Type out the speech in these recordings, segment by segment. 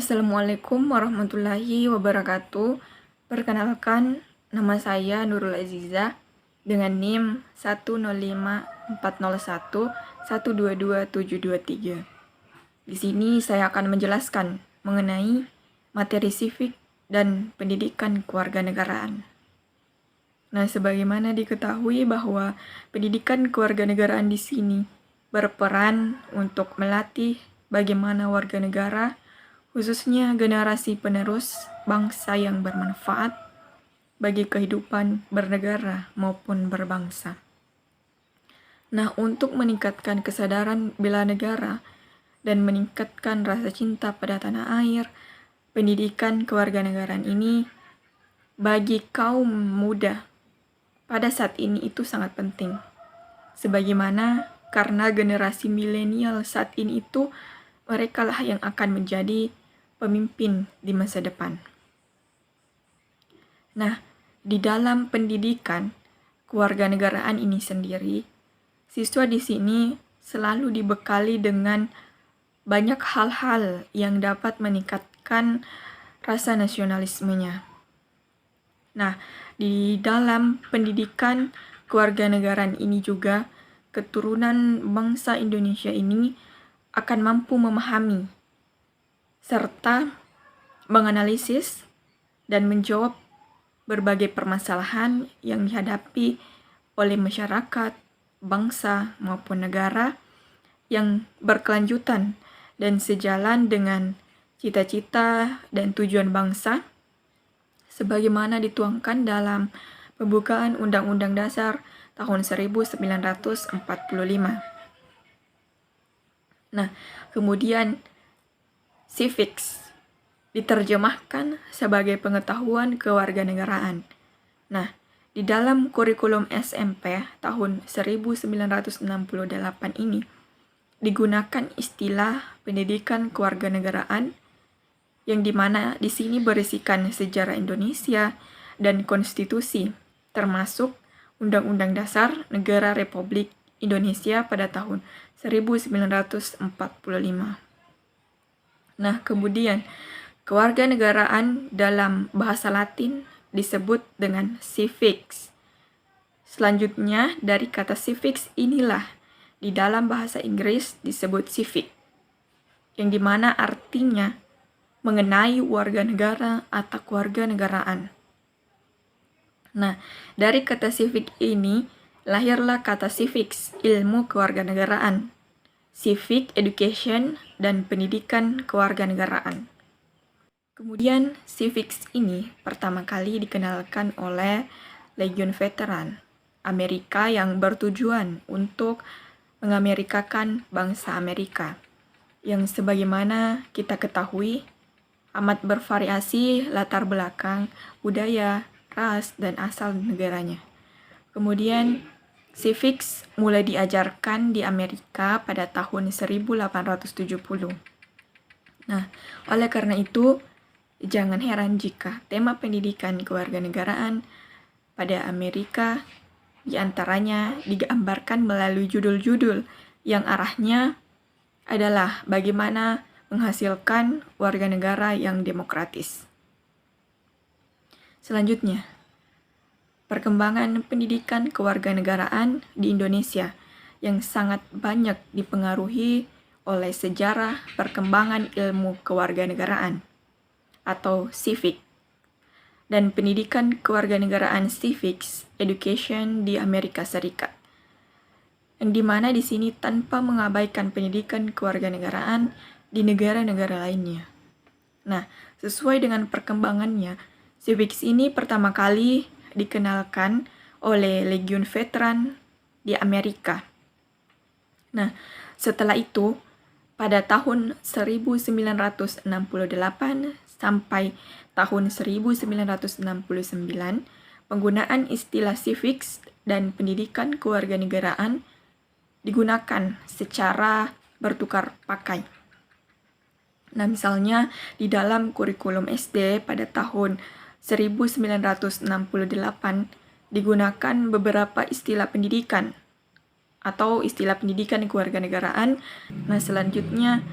Assalamualaikum warahmatullahi wabarakatuh. Perkenalkan, nama saya Nurul Aziza dengan NIM 1054011222723. Di sini saya akan menjelaskan mengenai materi sivik dan pendidikan kewarganegaraan. Nah, sebagaimana diketahui bahwa pendidikan kewarganegaraan di sini berperan untuk melatih bagaimana warga negara, khususnya generasi penerus bangsa yang bermanfaat bagi kehidupan bernegara maupun berbangsa. Nah, untuk meningkatkan kesadaran bela negara dan meningkatkan rasa cinta pada tanah air, pendidikan kewarganegaraan ini bagi kaum muda pada saat ini itu sangat penting. Sebagaimana karena generasi milenial saat ini itu mereka lah yang akan menjadi pemimpin di masa depan. Nah, di dalam pendidikan kewarganegaraan ini sendiri, siswa di sini selalu dibekali dengan banyak hal-hal yang dapat meningkatkan rasa nasionalismenya. Nah, di dalam pendidikan kewarganegaraan ini juga keturunan bangsa Indonesia ini akan mampu memahami serta menganalisis dan menjawab berbagai permasalahan yang dihadapi oleh masyarakat, bangsa maupun negara yang berkelanjutan dan sejalan dengan cita-cita dan tujuan bangsa sebagaimana dituangkan dalam pembukaan Undang-Undang Dasar tahun 1945. Nah, kemudian civics diterjemahkan sebagai pengetahuan kewarganegaraan. Nah, di dalam kurikulum SMP tahun 1968 ini digunakan istilah pendidikan kewarganegaraan yang dimana di sini berisikan sejarah Indonesia dan konstitusi, termasuk Undang-Undang Dasar Negara Republik Indonesia pada tahun 1945. Nah, kemudian kewarganegaraan dalam bahasa Latin disebut dengan civics. Selanjutnya, dari kata civics inilah di dalam bahasa Inggris disebut civic, yang dimana artinya mengenai warga negara atau kewarganegaraan. Nah, dari kata civic ini lahirlah kata civics, ilmu kewarganegaraan, civic education, dan pendidikan kewarganegaraan. Kemudian, civics ini pertama kali dikenalkan oleh Legion Veteran Amerika yang bertujuan untuk mengamerikakan bangsa Amerika, yang sebagaimana kita ketahui amat bervariasi latar belakang, budaya, ras, dan asal negaranya. Kemudian, civics mulai diajarkan di Amerika pada tahun 1870. Nah, oleh karena itu, jangan heran jika tema pendidikan kewarganegaraan pada Amerika diantaranya digambarkan melalui judul-judul yang arahnya adalah bagaimana menghasilkan warga negara yang demokratis. Selanjutnya, perkembangan pendidikan kewarganegaraan di Indonesia yang sangat banyak dipengaruhi oleh sejarah perkembangan ilmu kewarganegaraan atau civic dan pendidikan kewarganegaraan civics education di Amerika Serikat, yang dimana di sini tanpa mengabaikan pendidikan kewarganegaraan di negara-negara lainnya. Nah, sesuai dengan perkembangannya, civics ini pertama kali dikenalkan oleh Legion Veteran di Amerika. Nah, setelah itu, pada tahun 1968 sampai tahun 1969, penggunaan istilah civics dan pendidikan kewarganegaraan digunakan secara bertukar pakai. Nah, misalnya di dalam kurikulum SD pada tahun 1968 digunakan beberapa istilah pendidikan atau istilah pendidikan kewarganegaraan. Nah, selanjutnya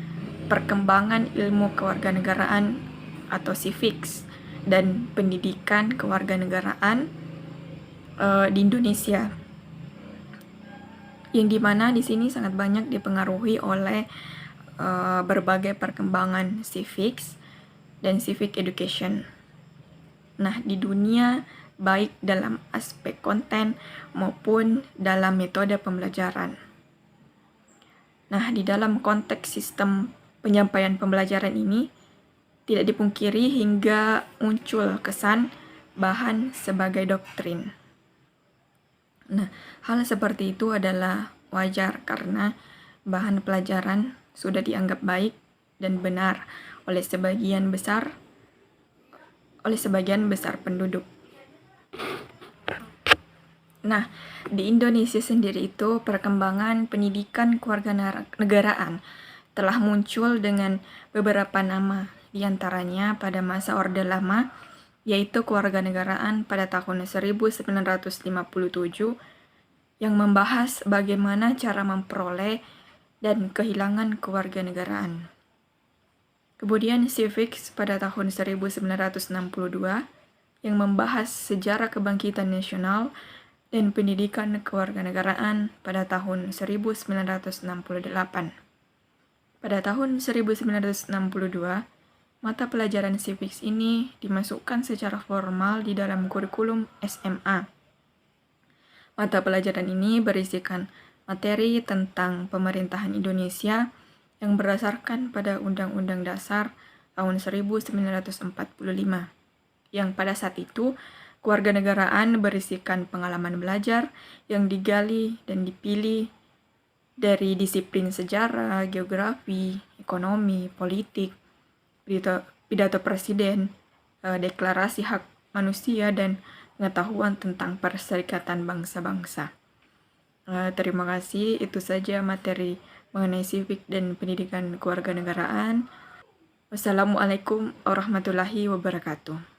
perkembangan ilmu kewarganegaraan atau civics dan pendidikan kewarganegaraan di Indonesia, yang dimana di sini sangat banyak dipengaruhi oleh berbagai perkembangan civics dan civic education. Nah, di dunia baik dalam aspek konten maupun dalam metode pembelajaran. Nah, di dalam konteks sistem penyampaian pembelajaran ini, tidak dipungkiri hingga muncul kesan bahan sebagai doktrin. Nah, hal seperti itu adalah wajar karena bahan pelajaran sudah dianggap baik dan benar oleh sebagian besar penduduk. Nah, di Indonesia sendiri itu perkembangan pendidikan kewarganegaraan telah muncul dengan beberapa nama, diantaranya pada masa Orde Lama, yaitu kewarganegaraan pada tahun 1957 yang membahas bagaimana cara memperoleh dan kehilangan kewarganegaraan. Kemudian civics pada tahun 1962 yang membahas sejarah kebangkitan nasional dan pendidikan kewarganegaraan pada tahun 1968. Pada tahun 1962, mata pelajaran civics ini dimasukkan secara formal di dalam kurikulum SMA. Mata pelajaran ini berisikan materi tentang pemerintahan Indonesia yang berdasarkan pada Undang-Undang Dasar tahun 1945, yang pada saat itu kewarganegaraan berisikan pengalaman belajar yang digali dan dipilih dari disiplin sejarah, geografi, ekonomi, politik, pidato presiden, deklarasi hak manusia, dan pengetahuan tentang perserikatan bangsa-bangsa. Terima kasih, itu saja materi mengenai civic dan pendidikan kewarganegaraan. Wassalamualaikum warahmatullahi wabarakatuh.